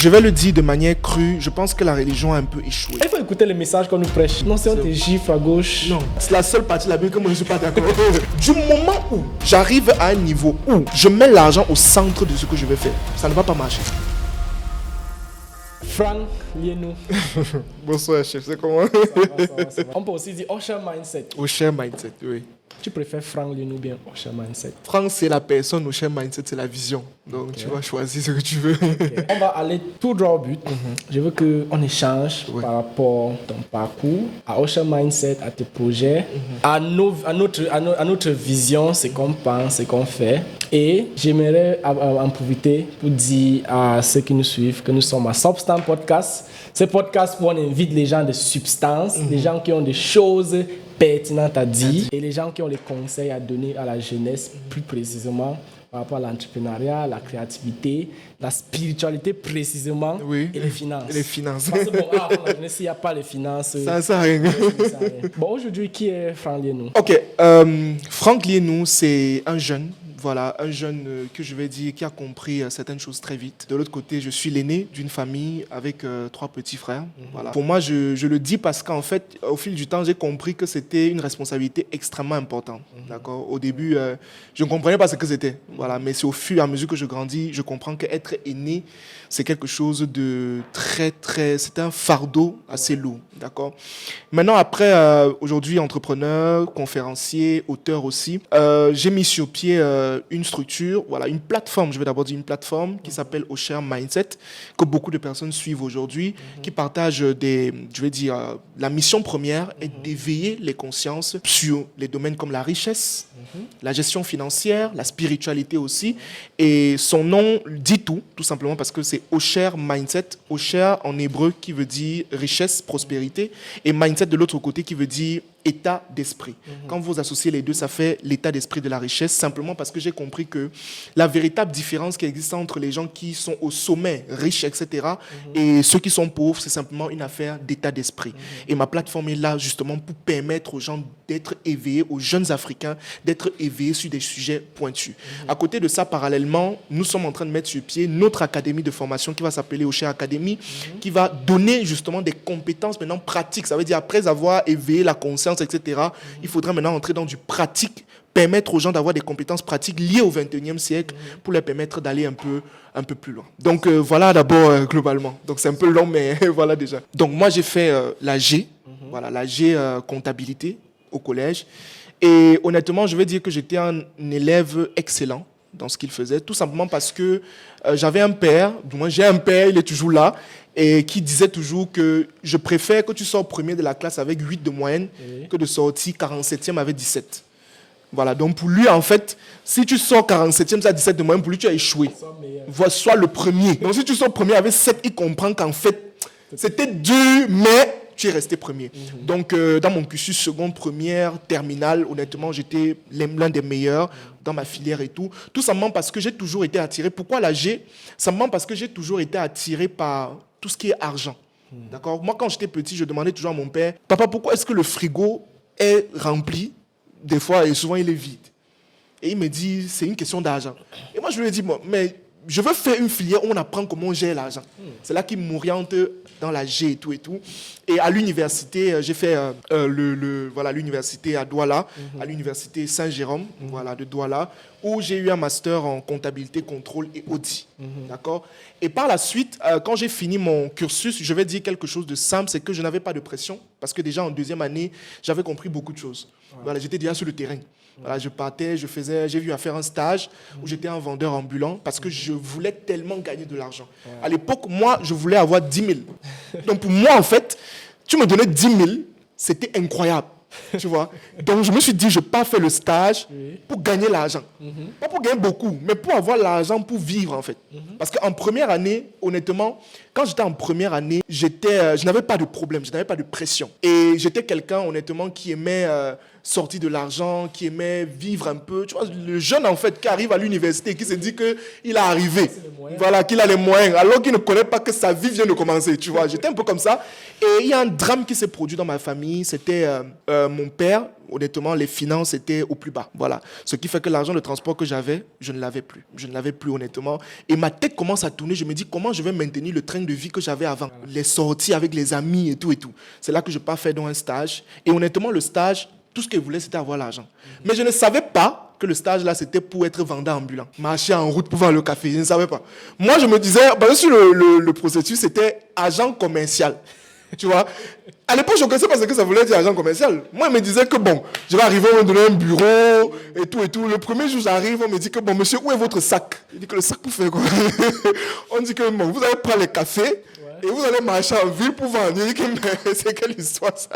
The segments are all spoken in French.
Je vais le dire de manière crue, je pense que la religion a un peu échoué. Il faut écouter le message qu'on nous prêche. Non, si on te gifle à gauche. Non, c'est la seule partie de la Bible que moi je ne suis pas d'accord. Du moment où j'arrive à un niveau où je mets l'argent au centre de ce que je vais faire, ça ne va pas marcher. Frank Lienou. Bonsoir chef, c'est comment? Ça va. On peut aussi dire Osher Mindset. Osher Mindset, oui. Tu préfères Frank Lienou ou bien Osher Mindset? Franck, c'est la personne, Osher Mindset, c'est la vision. Donc tu vas choisir ce que tu veux. Okay. On va aller tout droit au but. Je veux qu'on échange par rapport à ton parcours, à Osher Mindset, à tes projets, à notre vision, ce qu'on pense, ce qu'on fait. Et j'aimerais en profiter pour dire à ceux qui nous suivent que nous sommes à Substance Podcast. Ce podcast où on invite les gens de substance, les gens qui ont des choses pertinentes à dire et les gens qui ont des conseils à donner à la jeunesse, plus précisément par rapport à l'entrepreneuriat, la créativité, la spiritualité précisément et les finances. Et les finances. Parce que bon, la jeunesse, s'il n'y a pas les finances... Ça sert à rien. Bon, aujourd'hui, qui est Frank Lienou? Ok, Frank Lienou, c'est un jeune. Voilà, un jeune que je vais dire qui a compris certaines choses très vite. De l'autre côté, je suis l'aîné d'une famille avec 3 petits frères. Voilà. Pour moi, je le dis parce qu'en fait, au fil du temps, j'ai compris que c'était une responsabilité extrêmement importante. D'accord. Au début, je ne comprenais pas ce que c'était. Voilà, mais c'est au fur et à mesure que je grandis, je comprends qu'être aîné, c'est quelque chose de c'est un fardeau assez lourd. D'accord. Maintenant, après, aujourd'hui, entrepreneur, conférencier, auteur aussi, j'ai mis sur pied une structure, voilà, une plateforme, je vais d'abord dire une plateforme qui s'appelle Osher Mindset, que beaucoup de personnes suivent aujourd'hui, qui partage la mission première est d'éveiller les consciences sur les domaines comme la richesse, la gestion financière, la spiritualité aussi, et son nom dit tout simplement parce que c'est Osher Mindset, Osher en hébreu qui veut dire richesse, prospérité, et mindset de l'autre côté qui veut dire état d'esprit. Quand vous associez les deux, ça fait l'état d'esprit de la richesse, simplement parce que j'ai compris que la véritable différence qui existe entre les gens qui sont au sommet, riches, etc., et ceux qui sont pauvres, c'est simplement une affaire d'état d'esprit. Et ma plateforme est là justement pour permettre aux gens d'être éveillés, aux jeunes Africains, d'être éveillés sur des sujets pointus. À côté de ça, parallèlement, nous sommes en train de mettre sur pied notre académie de formation qui va s'appeler Osher Academy, qui va donner justement des compétences maintenant pratiques. Ça veut dire après avoir éveillé la conscience, etc., il faudra maintenant entrer dans du pratique, permettre aux gens d'avoir des compétences pratiques liées au XXIe siècle pour leur permettre d'aller un peu plus loin. Donc voilà d'abord globalement. Donc c'est un peu long, mais voilà déjà. Donc moi j'ai fait la G, voilà, la G comptabilité au collège. Et honnêtement, je vais dire que j'étais un élève excellent dans ce qu'il faisait, tout simplement parce que j'avais un père, du moins j'ai un père, il est toujours là, et qui disait toujours que je préfère que tu sors premier de la classe avec 8 de moyenne que de sortir 47e avec 17. Voilà, donc pour lui, en fait, si tu sors 47e à 17 de moyenne, pour lui, tu as échoué. Sois le premier. Donc si tu sors premier avec 7, il comprend qu'en fait, c'était dur, mais tu es resté premier. Donc, dans mon cursus seconde, première, terminale, honnêtement, j'étais l'un des meilleurs dans ma filière et tout. Tout simplement parce que j'ai toujours été attiré. Pourquoi la G? Simplement parce que j'ai toujours été attiré par tout ce qui est argent. D'accord? Moi, quand j'étais petit, je demandais toujours à mon père, « Papa, pourquoi est-ce que le frigo est rempli des fois et souvent il est vide ?» Et il me dit, c'est une question d'argent. Et moi, je lui ai dit, mais je veux faire une filière où on apprend comment on gère l'argent. C'est là qu'il m'oriente dans la G et tout et tout. Et à l'université, j'ai fait l'université à Douala, à l'université Saint-Jérôme, voilà, de Douala, où j'ai eu un master en comptabilité, contrôle et audit. D'accord? Et par la suite, quand j'ai fini mon cursus, je vais dire quelque chose de simple, c'est que je n'avais pas de pression, parce que déjà en deuxième année, j'avais compris beaucoup de choses. Voilà, j'étais déjà sur le terrain. Voilà, je partais, j'ai eu à faire un stage où j'étais un vendeur ambulant parce que je voulais tellement gagner de l'argent. À l'époque, moi, je voulais avoir 10 000. Donc pour moi, en fait, tu me donnais 10 000, c'était incroyable. Tu vois? Donc je me suis dit, je n'ai pas fait le stage pour gagner l'argent. Pas pour gagner beaucoup, mais pour avoir l'argent pour vivre, en fait. Parce qu'en première année, honnêtement, quand j'étais en première année, je n'avais pas de problème, je n'avais pas de pression. Et j'étais quelqu'un, honnêtement, qui aimait sortir de l'argent, qui aimait vivre un peu. Tu vois, le jeune, en fait, qui arrive à l'université, qui se dit qu'il est arrivé, voilà, qu'il a les moyens, alors qu'il ne connaît pas que sa vie vient de commencer. Tu vois, j'étais un peu comme ça. Et il y a un drame qui s'est produit dans ma famille. C'était mon père, honnêtement, les finances étaient au plus bas. Voilà. Ce qui fait que l'argent de transport que j'avais, je ne l'avais plus. Je ne l'avais plus, honnêtement. Et ma tête commence à tourner. Je me dis, comment je vais maintenir le train de vie que j'avais avant? Les sorties avec les amis et tout et tout. C'est là que je pars faire donc un stage. Et honnêtement, le stage, tout ce que je voulais, c'était avoir l'argent. Mais je ne savais pas que le stage là, c'était pour être vendeur ambulant. Marcher en route pour vendre le café, je ne savais pas. Moi, je me disais, sur le processus, c'était agent commercial. Tu vois, à l'époque, je ne connaissais pas ce que ça voulait dire agent commercial. Moi, on me disait que bon, je vais arriver, on me donner un bureau et tout et tout. Le premier jour, j'arrive, on me dit que bon, monsieur, où est votre sac? Il dit que le sac pour faire quoi? On dit que bon, vous allez prendre les cafés et vous allez marcher en ville pour vendre. Il dit que mais c'est quelle histoire ça?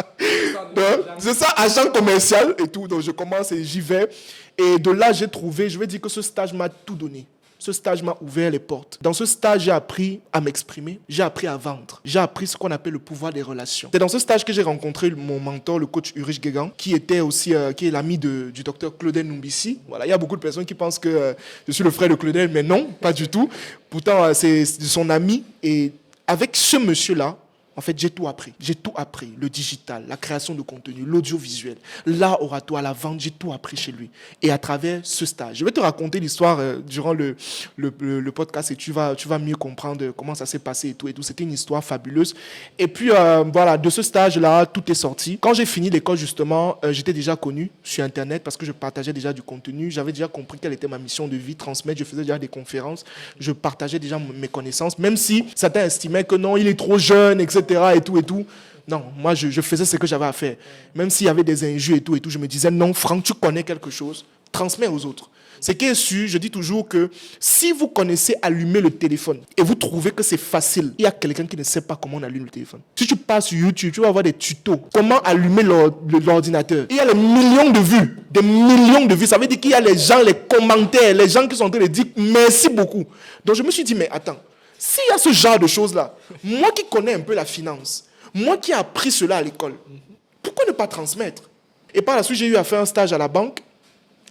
Donc, c'est ça, agent commercial et tout. Donc, je commence et j'y vais. Et de là, j'ai trouvé, je vais dire que ce stage m'a tout donné. Ce stage m'a ouvert les portes. Dans ce stage, j'ai appris à m'exprimer, j'ai appris à vendre, j'ai appris ce qu'on appelle le pouvoir des relations. C'est dans ce stage que j'ai rencontré mon mentor, le coach Ulrich Guégan, qui était aussi qui est l'ami du docteur Claudel Numbissi. Voilà, il y a beaucoup de personnes qui pensent que je suis le frère de Claudel, mais non, pas du tout. Pourtant, c'est son ami. Et avec ce monsieur-là, en fait, j'ai tout appris. J'ai tout appris. Le digital, la création de contenu, l'audiovisuel, l'art oratoire, la vente, j'ai tout appris chez lui. Et à travers ce stage, je vais te raconter l'histoire durant le podcast et tu vas mieux comprendre comment ça s'est passé et tout. C'était une histoire fabuleuse. Et puis, voilà, de ce stage-là, tout est sorti. Quand j'ai fini l'école, justement, j'étais déjà connu sur Internet parce que je partageais déjà du contenu. J'avais déjà compris quelle était ma mission de vie, transmettre. Je faisais déjà des conférences. Je partageais déjà mes connaissances, même si certains estimaient que non, il est trop jeune, etc. et tout. Non, moi, je faisais ce que j'avais à faire. Même s'il y avait des injures et tout, je me disais, non, Franck, tu connais quelque chose, transmets aux autres. Ce qui est sûr, je dis toujours que si vous connaissez allumer le téléphone et vous trouvez que c'est facile, il y a quelqu'un qui ne sait pas comment on allume le téléphone. Si tu passes sur YouTube, tu vas avoir des tutos. Comment allumer l'ordinateur. Il y a des millions de vues. Des millions de vues. Ça veut dire qu'il y a les gens, les commentaires, les gens qui sont en train de dire merci beaucoup. Donc je me suis dit, mais attends. S'il y a ce genre de choses-là, moi qui connais un peu la finance, moi qui ai appris cela à l'école, pourquoi ne pas transmettre? Et par la suite, j'ai eu à faire un stage à la banque.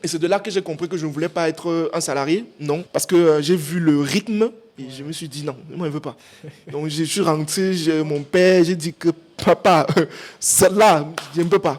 Et c'est de là que j'ai compris que je ne voulais pas être un salarié. Non, parce que j'ai vu le rythme et je me suis dit non, moi je ne veux pas. Donc je suis rentré, mon père, j'ai dit que papa, celle-là, je ne peux pas.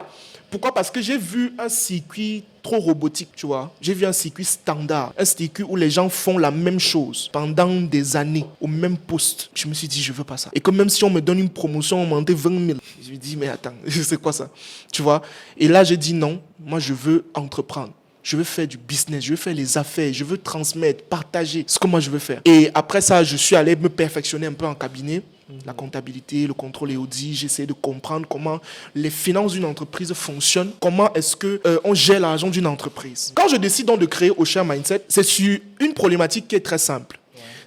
Pourquoi? Parce que j'ai vu un circuit trop robotique, tu vois. J'ai vu un circuit standard, un circuit où les gens font la même chose pendant des années, au même poste. Je me suis dit, je veux pas ça. Et que même si on me donne une promotion, on m'en donne 20 000. Je me dis, mais attends, c'est quoi ça? Tu vois. Et là, j'ai dit non, moi je veux entreprendre. Je veux faire du business, je veux faire les affaires, je veux transmettre, partager ce que moi je veux faire. Et après ça, je suis allé me perfectionner un peu en cabinet. La comptabilité, le contrôle et audit, j'essaie de comprendre comment les finances d'une entreprise fonctionnent, comment est-ce qu'on gère l'argent d'une entreprise. Quand je décide donc de créer Osher Mindset, c'est sur une problématique qui est très simple.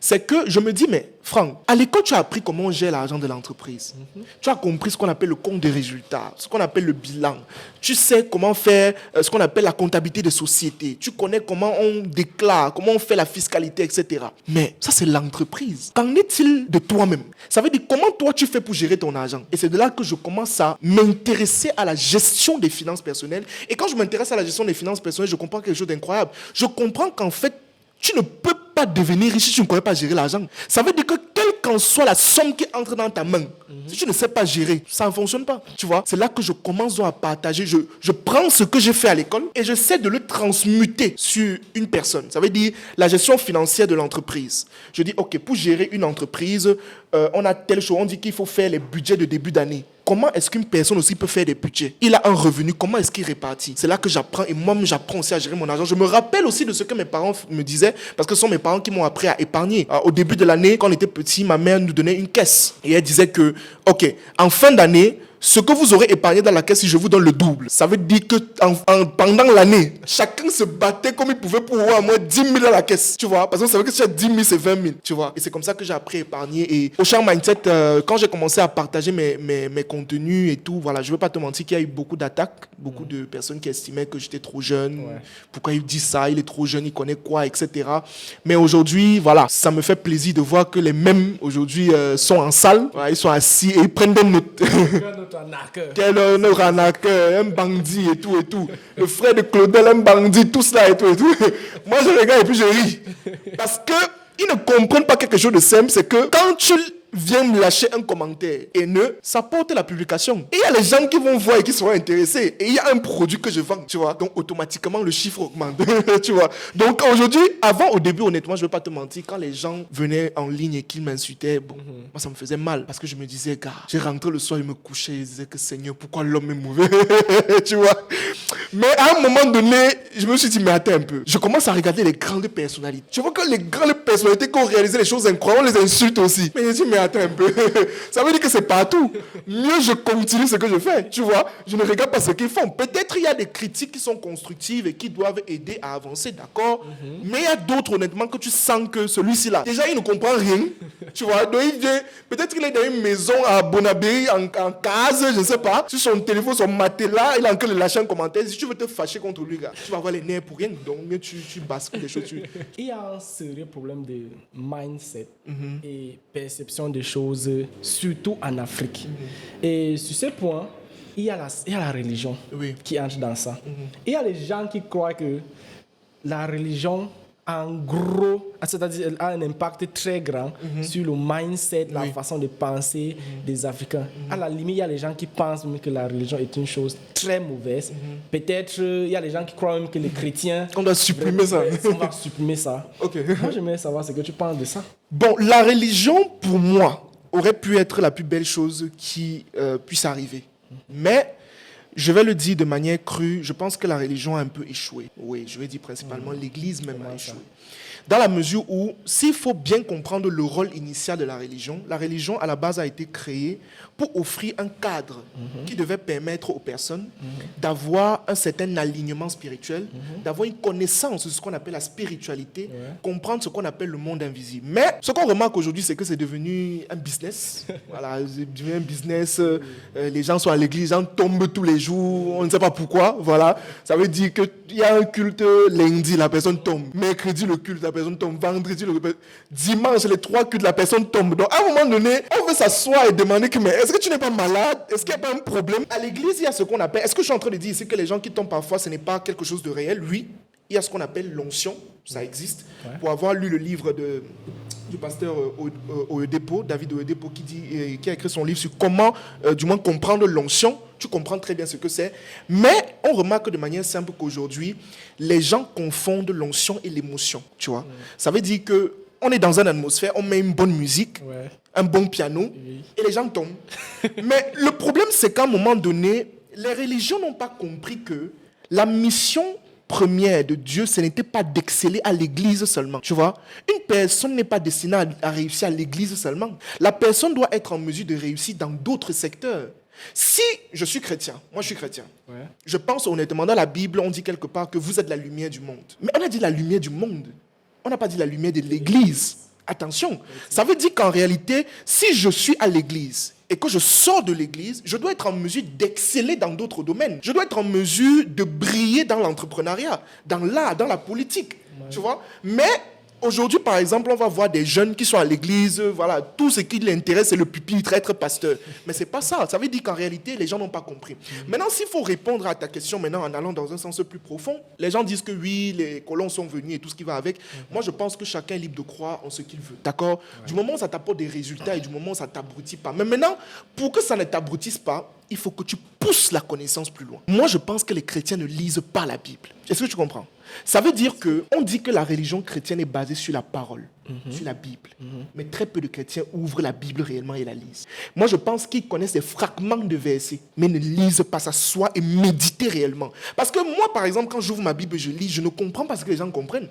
C'est que je me dis, mais Franck, à l'école, tu as appris comment on gère l'argent de l'entreprise. Tu as compris ce qu'on appelle le compte de résultats, ce qu'on appelle le bilan. Tu sais comment faire ce qu'on appelle la comptabilité de société. Tu connais comment on déclare, comment on fait la fiscalité, etc. Mais ça, c'est l'entreprise. Qu'en est-il de toi-même? Ça veut dire comment toi, tu fais pour gérer ton argent? Et c'est de là que je commence à m'intéresser à la gestion des finances personnelles. Et quand je m'intéresse à la gestion des finances personnelles, je comprends quelque chose d'incroyable. Je comprends qu'en fait, tu ne peux pas devenir riche si tu ne connais pas gérer l'argent. Ça veut dire que quelle qu'en soit la somme qui entre dans ta main, si tu ne sais pas gérer, ça ne fonctionne pas. Tu vois, c'est là que je commence à partager. Je prends ce que j'ai fait à l'école et j'essaie de le transmuter sur une personne. Ça veut dire la gestion financière de l'entreprise. Je dis, OK, pour gérer une entreprise, on a telle chose. On dit qu'il faut faire les budgets de début d'année. Comment est-ce qu'une personne aussi peut faire des budgets? Il a un revenu, comment est-ce qu'il répartit? C'est là que j'apprends et moi-même j'apprends aussi à gérer mon argent. Je me rappelle aussi de ce que mes parents me disaient parce que ce sont mes parents qui m'ont appris à épargner. Au début de l'année, quand on était petit, ma mère nous donnait une caisse et elle disait que, OK, en fin d'année, ce que vous aurez épargné dans la caisse, si je vous donne le double, ça veut dire que pendant l'année, chacun se battait comme il pouvait pour avoir au moins 10 000 dans la caisse, tu vois. Parce que ça veut dire que si tu as 10 000, c'est 20 000, tu vois. Et c'est comme ça que j'ai appris à épargner. Et au Osher Mindset, quand j'ai commencé à partager mes contenus et tout, voilà, je ne veux pas te mentir qu'il y a eu beaucoup d'attaques, beaucoup de personnes qui estimaient que j'étais trop jeune. Ouais. Pourquoi il dit ça? Il est trop jeune, il connaît quoi, etc. Mais aujourd'hui, voilà, ça me fait plaisir de voir que les mêmes, aujourd'hui, sont en salle, voilà, ils sont assis et ils prennent des notes. Quel honneur arnaqueur, un bandit et tout. Le frère de Claudel, un bandit, tout cela et tout. Moi, je regarde et puis je ris. Parce qu'ils ne comprennent pas quelque chose de simple, c'est que quand tu vient me lâcher un commentaire haineux, ça porte la publication. Et il y a les gens qui vont voir et qui seront intéressés. Et il y a un produit que je vends, tu vois. Donc, automatiquement, le chiffre augmente, tu vois. Donc, aujourd'hui, au début, honnêtement, je ne vais pas te mentir, quand les gens venaient en ligne et qu'ils m'insultaient, bon, moi, ça me faisait mal. Parce que je me disais, gars, j'ai rentré le soir, je me couchais, je disais que Seigneur, pourquoi l'homme est mauvais, tu vois. Mais à un moment donné, je me suis dit, mais attends un peu. Je commence à regarder les grandes personnalités. Je vois que les grandes personnalités qui ont réalisé les choses incroyables, on les insulte aussi. Mais je dis, mais attends un peu. Ça veut dire que c'est partout. Mieux je continue ce que je fais, tu vois. Je ne regarde pas ce qu'ils font. Peut-être il y a des critiques qui sont constructives et qui doivent aider à avancer, d'accord. Mais il y a d'autres, honnêtement, que tu sens que celui-ci là, déjà il ne comprend rien, tu vois. Donc il vient, peut-être qu'il est dans une maison à Bonabéry, en case, je ne sais pas. Sur son téléphone, son matelas, il a encore lâché un commentaire. Si tu veux te fâcher contre lui, gars, tu vas avoir les nerfs pour rien. Donc tu bascules des choses. Il y a un sérieux problème de mindset et perception des choses, surtout en Afrique. Et sur ce point, il y a la religion qui entre dans ça. Il y a les gens qui croient que la religion, en gros, c'est-à-dire a un impact très grand sur le mindset, la façon de penser des Africains. À la limite, il y a les gens qui pensent même que la religion est une chose très mauvaise. Peut-être, il y a les gens qui croient même que les chrétiens... On doit supprimer ça. On va supprimer ça. Okay. Moi, j'aimerais savoir ce que tu penses de ça. Bon, la religion, pour moi, aurait pu être la plus belle chose qui puisse arriver. Mais... je vais le dire de manière crue, je pense que la religion a un peu échoué. Oui, je vais dire principalement l'Église même a échoué. Dans la mesure où, s'il faut bien comprendre le rôle initial de la religion à la base a été créée pour offrir un cadre qui devait permettre aux personnes d'avoir un certain alignement spirituel, d'avoir une connaissance de ce qu'on appelle la spiritualité, comprendre ce qu'on appelle le monde invisible. Mais ce qu'on remarque aujourd'hui, c'est que c'est devenu un business. Voilà, c'est devenu un business. Les gens sont à l'église, les gens tombent tous les jours, on ne sait pas pourquoi. Voilà, ça veut dire qu'il y a un culte lundi, la personne tombe. Mercredi, le culte, la personne tombe. Vendredi, dimanche, les 3 cultes, la personne tombe. Donc, à un moment donné, on veut s'asseoir et demander que, mais est-ce que tu n'es pas malade? Est-ce qu'il n'y a pas un problème? À l'église, il y a ce qu'on appelle... Est-ce que je suis en train de dire ici que les gens qui tombent parfois, ce n'est pas quelque chose de réel? Oui, il y a ce qu'on appelle l'onction. Ça existe. Pour avoir lu le livre du pasteur Oyedepo, David Oyedepo, qui a écrit son livre sur comment, du moins, comprendre l'onction. Tu comprends très bien ce que c'est. Mais on remarque de manière simple qu'aujourd'hui, les gens confondent l'onction et l'émotion. Tu vois? Ça veut dire que on est dans une atmosphère, on met une bonne musique, un bon piano, et les gens tombent. Mais le problème, c'est qu'à un moment donné, les religions n'ont pas compris que la mission première de Dieu, ce n'était pas d'exceller à l'église seulement. Tu vois, une personne n'est pas destinée à réussir à l'église seulement. La personne doit être en mesure de réussir dans d'autres secteurs. Si je suis chrétien, moi je suis chrétien, je pense honnêtement, dans la Bible, on dit quelque part que vous êtes la lumière du monde. Mais on a dit la lumière du monde. On n'a pas dit la lumière de l'église. Attention, ça veut dire qu'en réalité, si je suis à l'église et que je sors de l'église, je dois être en mesure d'exceller dans d'autres domaines. Je dois être en mesure de briller dans l'entrepreneuriat, dans l'art, dans la politique. Tu vois? Mais aujourd'hui, par exemple, on va voir des jeunes qui sont à l'église, voilà, tout ce qui les intéresse, c'est le pupitre, être pasteur. Mais c'est pas ça. Ça veut dire qu'en réalité, les gens n'ont pas compris. Maintenant, s'il faut répondre à ta question maintenant en allant dans un sens plus profond, les gens disent que oui, les colons sont venus et tout ce qui va avec. Moi, je pense que chacun est libre de croire en ce qu'il veut. D'accord? Du moment où ça t'apporte des résultats et du moment où ça t'abrutit pas. Mais maintenant, pour que ça ne t'abrutisse pas, il faut que tu pousses la connaissance plus loin. Moi, je pense que les chrétiens ne lisent pas la Bible. Est-ce que tu comprends? Ça veut dire qu'on dit que la religion chrétienne est basée sur la parole, sur la Bible. Mais très peu de chrétiens ouvrent la Bible réellement et la lisent. Moi, je pense qu'ils connaissent des fragments de versets, mais ne lisent pas, s'asseoir et méditer réellement. Parce que moi, par exemple, quand j'ouvre ma Bible, je lis, je ne comprends pas ce que les gens comprennent.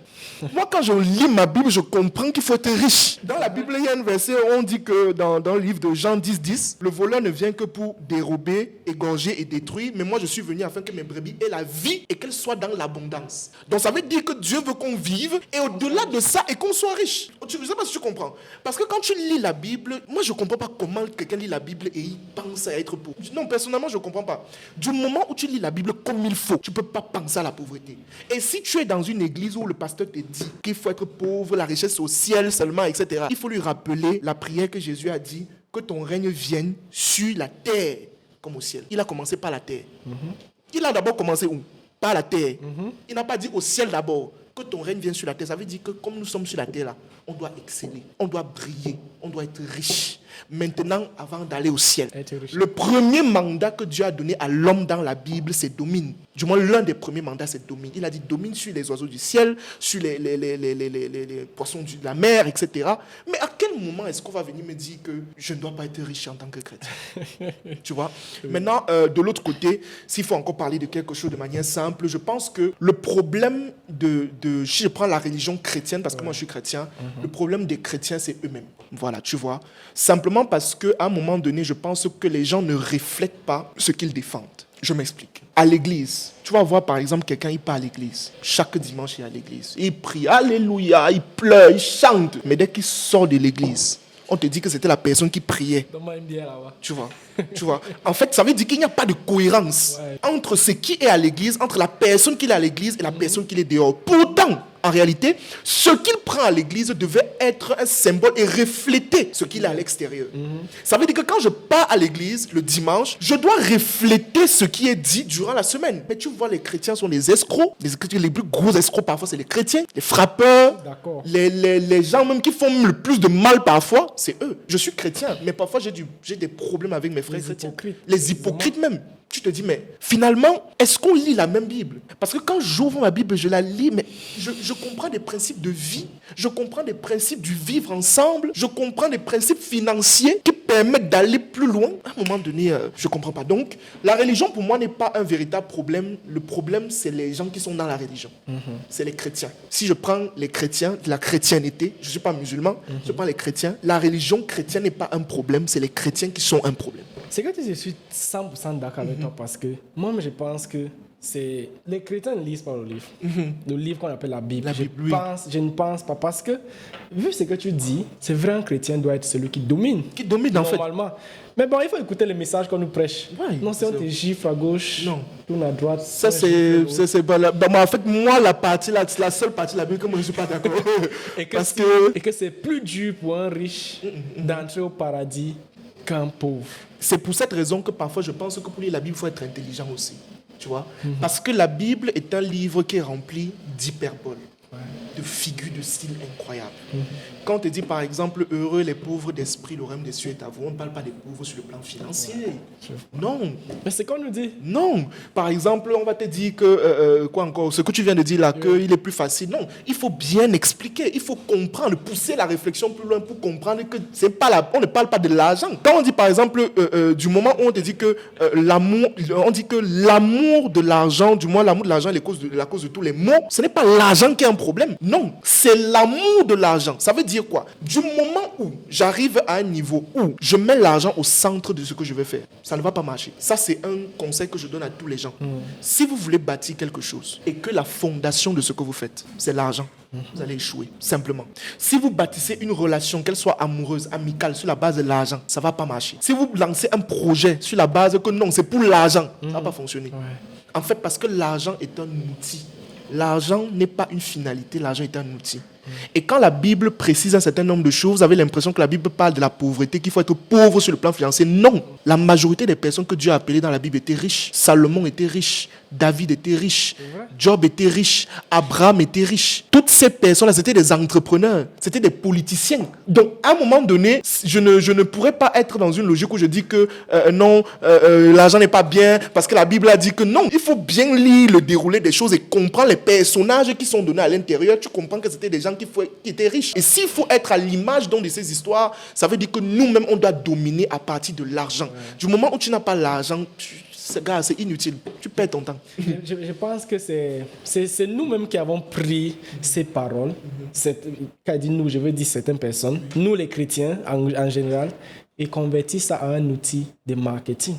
Moi, quand je lis ma Bible, je comprends qu'il faut être riche. Dans la Bible, il y a un verset où on dit que dans le livre de Jean 10, le voleur ne vient que pour dérober, égorger et détruire, mais moi, je suis venu afin que mes brebis aient la vie et qu'elles soient dans l'abondance. Donc ça veut dire que Dieu veut qu'on vive et au-delà de ça et qu'on soit riche. Je ne sais pas si tu comprends. Parce que quand tu lis la Bible, moi je ne comprends pas comment quelqu'un lit la Bible et il pense à être pauvre. Non, personnellement je ne comprends pas. Du moment où tu lis la Bible comme il faut, tu ne peux pas penser à la pauvreté. Et si tu es dans une église où le pasteur te dit qu'il faut être pauvre, la richesse au ciel seulement, etc., il faut lui rappeler la prière que Jésus a dit, que ton règne vienne sur la terre comme au ciel. Il a commencé par la terre. Il a d'abord commencé où? Par la terre. Il n'a pas dit au ciel d'abord. Que ton règne vienne sur la terre. Ça veut dire que comme nous sommes sur la terre là, on doit exceller, on doit briller, on doit être riche. Maintenant, avant d'aller au ciel, Être riche. le premier mandat que Dieu a donné à l'homme dans la Bible, c'est domine. Du moins, l'un des premiers mandats, c'est domine. Il a dit domine sur les oiseaux du ciel, sur les poissons de la mer, etc. Mais à quel moment est-ce qu'on va venir me dire que je ne dois pas être riche en tant que chrétien? Tu vois? Maintenant, de l'autre côté, s'il faut encore parler de quelque chose de manière simple, je pense que le problème si je prends la religion chrétienne, parce que moi je suis chrétien, le problème des chrétiens, c'est eux-mêmes. Voilà, tu vois. Simplement parce qu'à un moment donné, je pense que les gens ne reflètent pas ce qu'ils défendent. Je m'explique. À l'église, tu vas voir par exemple quelqu'un, il part à l'église. Chaque dimanche, il est à l'église. Il prie, alléluia, il pleure, il chante. Mais dès qu'il sort de l'église, on te dit que c'était la personne qui priait. Donne-moi une bière là-bas. Tu vois. En fait, ça veut dire qu'il n'y a pas de cohérence entre ce qui est à l'église, entre la personne qui est à l'église et la personne qui est dehors. Pourtant, en réalité, ce qu'il prend à l'église devait être un symbole et refléter ce qu'il a à l'extérieur. Ça veut dire que quand je pars à l'église le dimanche, je dois refléter ce qui est dit durant la semaine. Mais tu vois, les chrétiens sont des escrocs. Les plus gros escrocs parfois, c'est les chrétiens. Les frappeurs, les gens même qui font le plus de mal parfois, c'est eux. Je suis chrétien, mais parfois j'ai des problèmes avec mes frères chrétiens. Les hypocrites même. Tu te dis, mais finalement, est-ce qu'on lit la même Bible? Parce que quand j'ouvre ma Bible, je la lis, mais je comprends des principes de vie, je comprends des principes du vivre ensemble, je comprends des principes financiers qui permettent d'aller plus loin. À un moment donné, je ne comprends pas. Donc, la religion, pour moi, n'est pas un véritable problème. Le problème, c'est les gens qui sont dans la religion. C'est les chrétiens. Si je prends les chrétiens, la chrétienté, je ne suis pas musulman, je prends les chrétiens, la religion chrétienne n'est pas un problème, c'est les chrétiens qui sont un problème. C'est que je suis 100% d'accord avec toi parce que moi, je pense que les chrétiens ne lisent pas le livre. Le livre qu'on appelle la Bible. Je ne pense pas parce que, vu ce que tu dis, c'est vrai, un chrétien doit être celui qui domine. Qui domine, en fait. Normalement. Mais bon, il faut écouter les messages qu'on nous prêche. Ouais, non, si on te gifle à gauche, tourne à droite. Ça, c'est pas la... En fait, moi, la seule partie de la Bible que moi, je ne suis pas d'accord. Et que c'est plus dur pour un riche d'entrer au paradis qu'un pauvre. C'est pour cette raison que parfois, je pense que pour lire la Bible, il faut être intelligent aussi. Tu vois? Parce que la Bible est un livre qui est rempli d'hyperboles, de figures de style incroyables. Quand on te dit par exemple, heureux les pauvres d'esprit, le royaume des cieux est à vous, on ne parle pas des pauvres sur le plan financier. Non. Mais c'est qu'on nous dit. Non. Par exemple, on va te dire que, quoi encore, ce que tu viens de dire là, qu'il est plus facile. Non. Il faut bien expliquer, il faut comprendre, pousser la réflexion plus loin pour comprendre que c'est pas on ne parle pas de l'argent. Quand on dit par exemple, du moment où on te dit que l'amour, on dit que l'amour de l'argent, du moins l'amour de l'argent est la cause de tous les maux, ce n'est pas l'argent qui est un problème. Non. C'est l'amour de l'argent. Ça veut dire quoi? Du moment où j'arrive à un niveau où je mets l'argent au centre de ce que je vais faire, ça ne va pas marcher. Ça, c'est un conseil que je donne à tous les gens. Si vous voulez bâtir quelque chose et que la fondation de ce que vous faites, c'est l'argent, vous allez échouer, simplement. Si vous bâtissez une relation, qu'elle soit amoureuse, amicale, sur la base de l'argent, ça ne va pas marcher. Si vous lancez un projet sur la base que non, c'est pour l'argent, ça ne va pas fonctionner. En fait, parce que l'argent est un outil. L'argent n'est pas une finalité, l'argent est un outil. Et quand la Bible précise un certain nombre de choses, vous avez l'impression que la Bible parle de la pauvreté, qu'il faut être pauvre sur le plan financier. Non, la majorité des personnes que Dieu a appelées dans la Bible étaient riches. Salomon était riche, David était riche, Job était riche, Abraham était riche. Toutes ces personnes-là, c'était des entrepreneurs, c'était des politiciens. Donc, à un moment donné, je ne pourrais pas être dans une logique où je dis que non, l'argent n'est pas bien, parce que la Bible a dit que non. Il faut bien lire le déroulé des choses et comprendre les personnages qui sont donnés à l'intérieur. Tu comprends que c'était des gens qui étaient riches. Et s'il faut être à l'image de ces histoires, ça veut dire que nous-mêmes, on doit dominer à partir de l'argent. Du moment où tu n'as pas l'argent, c'est inutile. Tu perds ton temps. Je pense que c'est nous-mêmes qui avons pris ces paroles. Quand dit nous, je veux dire certaines personnes, nous les chrétiens en général, et convertir ça en un outil de marketing.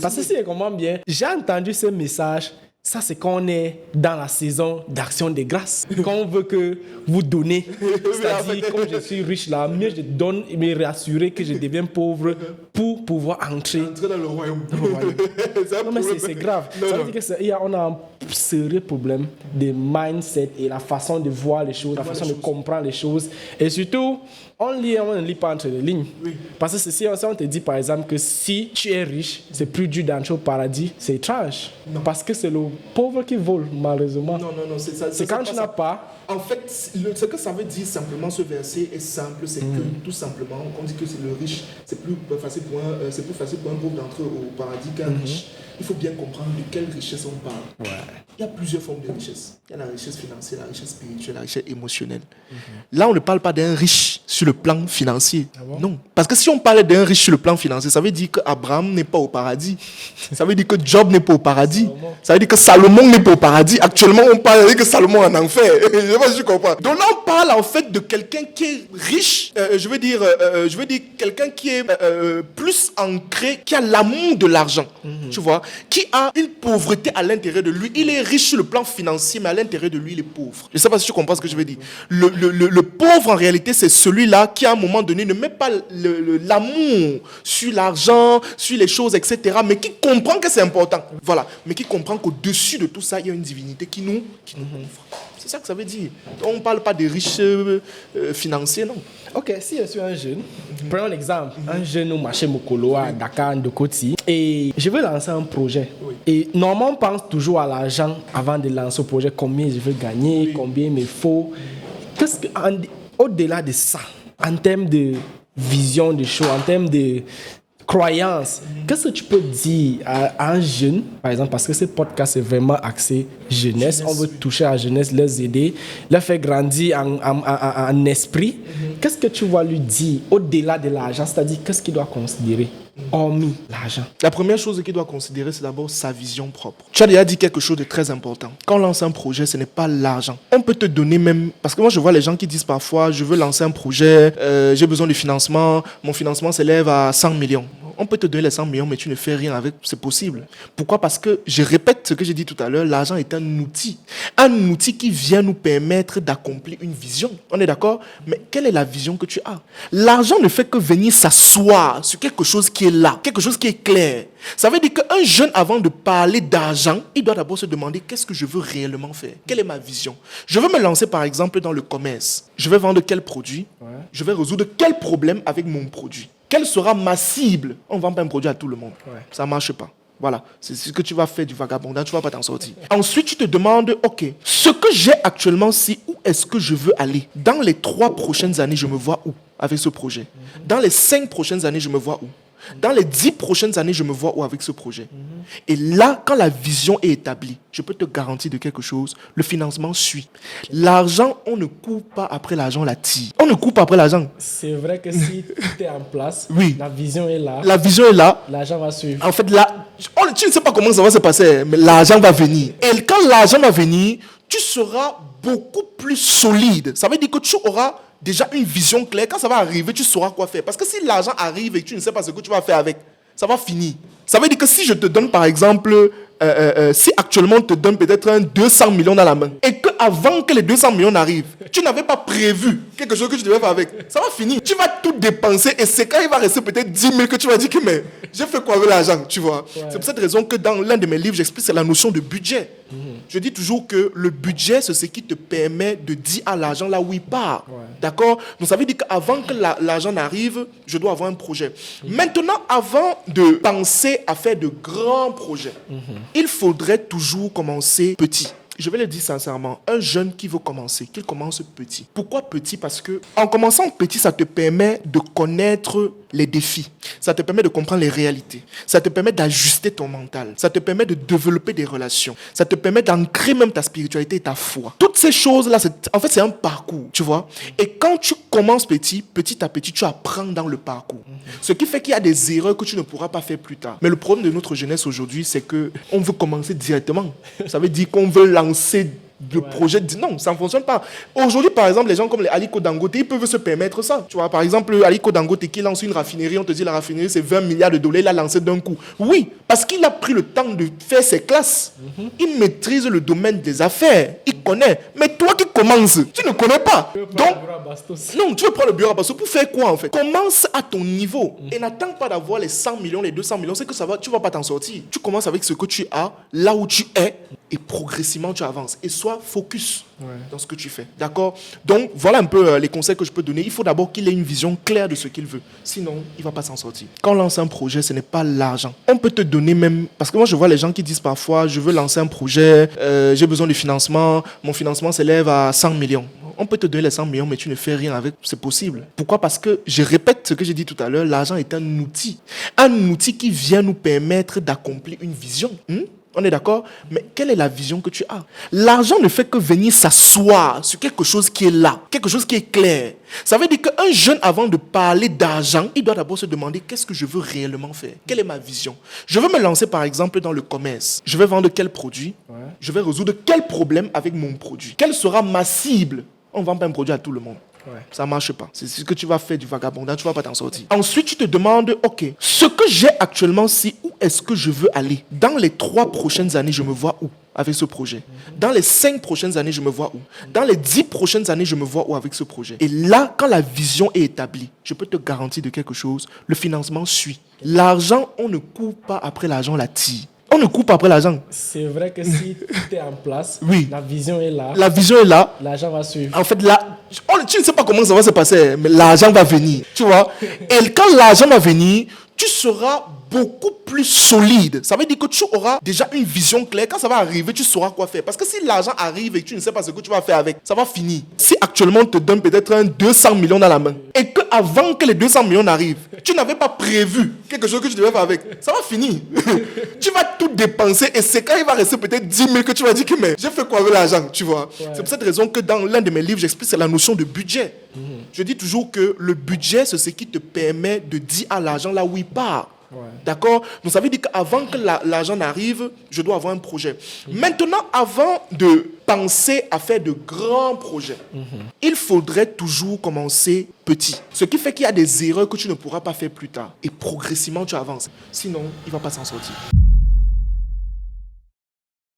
Parce que si je comprends bien, j'ai entendu ce message. Ça, c'est quand on est dans la saison d'action de grâce. Quand on veut que vous donnez, c'est-à-dire, comme je suis riche là, mieux je donne et me rassurer que je deviens pauvre pour pouvoir entrer dans le royaume. Non, mais c'est grave. Ça veut dire qu'on a sérieux problème de mindset et la façon de voir les choses, la façon de comprendre les choses. Et surtout, on ne lit pas entre les lignes. Oui. Parce que si on te dit par exemple que si tu es riche, c'est plus dur d'entrer au paradis, c'est étrange. Non. Parce que c'est le pauvre qui vole, malheureusement. Non, c'est ça. C'est quand tu n'as pas. En fait, ce que ça veut dire simplement, ce verset est simple, c'est que tout simplement, on dit que c'est le riche, c'est plus facile pour un pauvre d'entrer au paradis qu'un riche. Il faut bien comprendre de quelle richesse on parle. Ouais. Il y a plusieurs formes de richesse. Il y a la richesse financière, la richesse spirituelle, la richesse émotionnelle. Là, on ne parle pas d'un riche sur le plan financier. Ah bon? Non. Parce que si on parlait d'un riche sur le plan financier, ça veut dire qu'Abraham n'est pas au paradis. Ça veut dire que Job n'est pas au paradis. Ça veut dire que Salomon n'est pas au paradis. Actuellement, on parle que Salomon est en enfer. Je ne sais pas si tu comprends. Donc là, on parle en fait de quelqu'un qui est riche. Je veux dire quelqu'un qui est plus ancré, qui a l'amour de l'argent. Tu vois, qui a une pauvreté à l'intérieur de lui. Il est riche sur le plan financier, mais à l'intérieur de lui, il est pauvre. Je ne sais pas si tu comprends ce que je veux dire. Le pauvre, en réalité, c'est celui-là qui, à un moment donné, ne met pas l'amour sur l'argent, sur les choses, etc., mais qui comprend que c'est important. Voilà. Mais qui comprend qu'au-dessus de tout ça, il y a une divinité qui nous couvre. C'est ça que ça veut dire. On ne parle pas de riches financiers, non. Ok, si je suis un jeune, prenons un exemple, un jeune au marché Mokolo à Dakar, Ndokoti, et je veux lancer un projet. Oui. Et normalement, on pense toujours à l'argent avant de lancer le projet, combien je veux gagner, combien il me faut. Au-delà de ça, en termes de vision des choses, en termes de croyance, qu'est-ce que tu peux dire à un jeune, par exemple, parce que ce podcast est vraiment axé jeunesse, on veut toucher à la jeunesse, les aider, les faire grandir en esprit. Qu'est-ce que tu vas lui dire au-delà de l'argent, c'est-à-dire qu'est-ce qu'il doit considérer hormis l'argent? La première chose qu'il doit considérer, c'est d'abord sa vision propre. Tu as déjà dit quelque chose de très important. Quand on lance un projet, ce n'est pas l'argent. On peut te donner même... Parce que moi, je vois les gens qui disent parfois, je veux lancer un projet, j'ai besoin de financement, mon financement s'élève à 100 millions. On peut te donner les 100 millions, mais tu ne fais rien avec, c'est possible. Pourquoi? Parce que, je répète ce que j'ai dit tout à l'heure, l'argent est un outil. Un outil qui vient nous permettre d'accomplir une vision. On est d'accord? Mais quelle est la vision que tu as? L'argent ne fait que venir s'asseoir sur quelque chose qui est là, quelque chose qui est clair. Ça veut dire qu'un jeune, avant de parler d'argent, il doit d'abord se demander qu'est-ce que je veux réellement faire? Quelle est ma vision? Je veux me lancer, par exemple, dans le commerce. Je vais vendre quel produit? Je vais résoudre quel problème avec mon produit? Quelle sera ma cible? On ne vend pas un produit à tout le monde. Ça ne marche pas. Voilà, c'est ce que tu vas faire du vagabondage, tu ne vas pas t'en sortir. Ensuite, tu te demandes, ok, ce que j'ai actuellement, c'est où est-ce que je veux aller? Dans les 3 prochaines années, je me vois où avec ce projet? Dans les 5 prochaines années, je me vois où? Dans les 10 prochaines années, je me vois où avec ce projet? Et là, quand la vision est établie, je peux te garantir de quelque chose, le financement suit. L'argent, on ne court pas après l'argent, on la tire. On ne court pas après l'argent. C'est vrai que si tout est en place, oui. La vision est là. La vision est là. L'argent va suivre. En fait, là, tu ne sais pas comment ça va se passer, mais l'argent va venir. Et quand l'argent va venir, tu seras beaucoup plus solide. Ça veut dire que tu auras déjà une vision claire. Quand ça va arriver, tu sauras quoi faire. Parce que si l'argent arrive et que tu ne sais pas ce que tu vas faire avec, ça va finir. Ça veut dire que si je te donne, par exemple, si actuellement on te donne peut-être 200 millions dans la main, et qu'avant que les 200 millions n'arrivent, tu n'avais pas prévu quelque chose que tu devais faire avec, ça va finir. Tu vas tout dépenser et c'est quand il va rester peut-être 10 000 que tu vas dire que mais j'ai fait quoi avec l'argent, tu vois. Ouais. C'est pour cette raison que dans l'un de mes livres, j'explique c'est la notion de budget. Je dis toujours que le budget, c'est ce qui te permet de dire à l'argent là où il part. Ouais. D'accord? Donc ça veut dire qu'avant que l'argent n'arrive, je dois avoir un projet. Maintenant, avant de penser à faire de grands projets, il faudrait toujours commencer petit. Je vais le dire sincèrement, un jeune qui veut commencer, qu'il commence petit. Pourquoi petit? Parce que en commençant petit, ça te permet de connaître les défis. Ça te permet de comprendre les réalités. Ça te permet d'ajuster ton mental. Ça te permet de développer des relations. Ça te permet d'ancrer même ta spiritualité et ta foi. Toutes ces choses-là, en fait, c'est un parcours, tu vois. Et quand tu commences petit à petit, tu apprends dans le parcours. Ce qui fait qu'il y a des erreurs que tu ne pourras pas faire plus tard. Mais le problème de notre jeunesse aujourd'hui, c'est qu'on veut commencer directement. Ça veut dire qu'on veut lancer Le projet dit non, ça ne fonctionne pas. Aujourd'hui, par exemple, les gens comme les Aliko Dangote, ils peuvent se permettre ça. Tu vois, par exemple, Aliko Dangote qui lance une raffinerie, on te dit la raffinerie c'est 20 milliards de dollars, il a lancé d'un coup. Oui, parce qu'il a pris le temps de faire ses classes. Il maîtrise le domaine des affaires, il connaît. Mais toi qui commences, tu ne connais pas. Donc, non, tu veux prendre le bureau à Bastos pour faire quoi en fait? Commence à ton niveau et n'attends pas d'avoir les 100 millions, les 200 millions, c'est que ça va, tu ne vas pas t'en sortir. Tu commences avec ce que tu as, là où tu es, et progressivement tu avances. Et sois focus dans ce que tu fais. D'accord? Donc, voilà un peu les conseils que je peux donner. Il faut d'abord qu'il ait une vision claire de ce qu'il veut. Sinon, il ne va pas s'en sortir. Quand on lance un projet, ce n'est pas l'argent. On peut te donner même... Parce que moi, je vois les gens qui disent parfois, je veux lancer un projet, j'ai besoin de financement, mon financement s'élève à 100 millions. On peut te donner les 100 millions, mais tu ne fais rien avec. C'est possible. Pourquoi? Parce que, je répète ce que j'ai dit tout à l'heure, l'argent est un outil. Un outil qui vient nous permettre d'accomplir une vision. On est d'accord? Mais quelle est la vision que tu as? L'argent ne fait que venir s'asseoir sur quelque chose qui est là, quelque chose qui est clair. Ça veut dire qu'un jeune, avant de parler d'argent, il doit d'abord se demander qu'est-ce que je veux réellement faire? Quelle est ma vision? Je veux me lancer par exemple dans le commerce. Je vais vendre quel produit? Je vais résoudre quel problème avec mon produit? Quelle sera ma cible? On ne vend pas un produit à tout le monde. Ça ne marche pas. C'est ce que tu vas faire du vagabondage, tu ne vas pas t'en sortir. Ensuite, tu te demandes, ok, ce que j'ai actuellement, c'est où est-ce que je veux aller? Dans les 3 prochaines années, je me vois où avec ce projet? Dans les 5 prochaines années, je me vois où? Dans les 10 prochaines années, je me vois où avec ce projet? Et là, quand la vision est établie, je peux te garantir de quelque chose, le financement suit. L'argent, on ne court pas après l'argent, on la tire. On ne coupe pas après l'argent. C'est vrai que si tout est en place, la vision est là. La vision est là. L'argent va suivre. En fait, là, tu ne sais pas comment ça va se passer, mais l'argent va venir. Tu vois? Et quand l'argent va venir, tu seras beaucoup plus solide. Ça veut dire que tu auras déjà une vision claire. Quand ça va arriver, tu sauras quoi faire. Parce que si l'argent arrive et que tu ne sais pas ce que tu vas faire avec, ça va finir. Si actuellement on te donne peut-être un 200 millions dans la main et qu'avant que les 200 millions n'arrivent, tu n'avais pas prévu quelque chose que tu devais faire avec, ça va finir. Tu vas tout dépenser et c'est quand il va rester peut-être 10 000 que tu vas dire que mais j'ai fait quoi avec l'argent, tu vois. C'est pour cette raison que dans l'un de mes livres, j'explique c'est la notion de budget. Je dis toujours que le budget, c'est ce qui te permet de dire à l'argent là où il part. D'accord? Donc ça veut dire qu'avant que l'argent n'arrive, je dois avoir un projet. Maintenant, avant de penser à faire de grands projets, il faudrait toujours commencer petit. Ce qui fait qu'il y a des erreurs que tu ne pourras pas faire plus tard. Et progressivement, tu avances. Sinon, il ne va pas s'en sortir.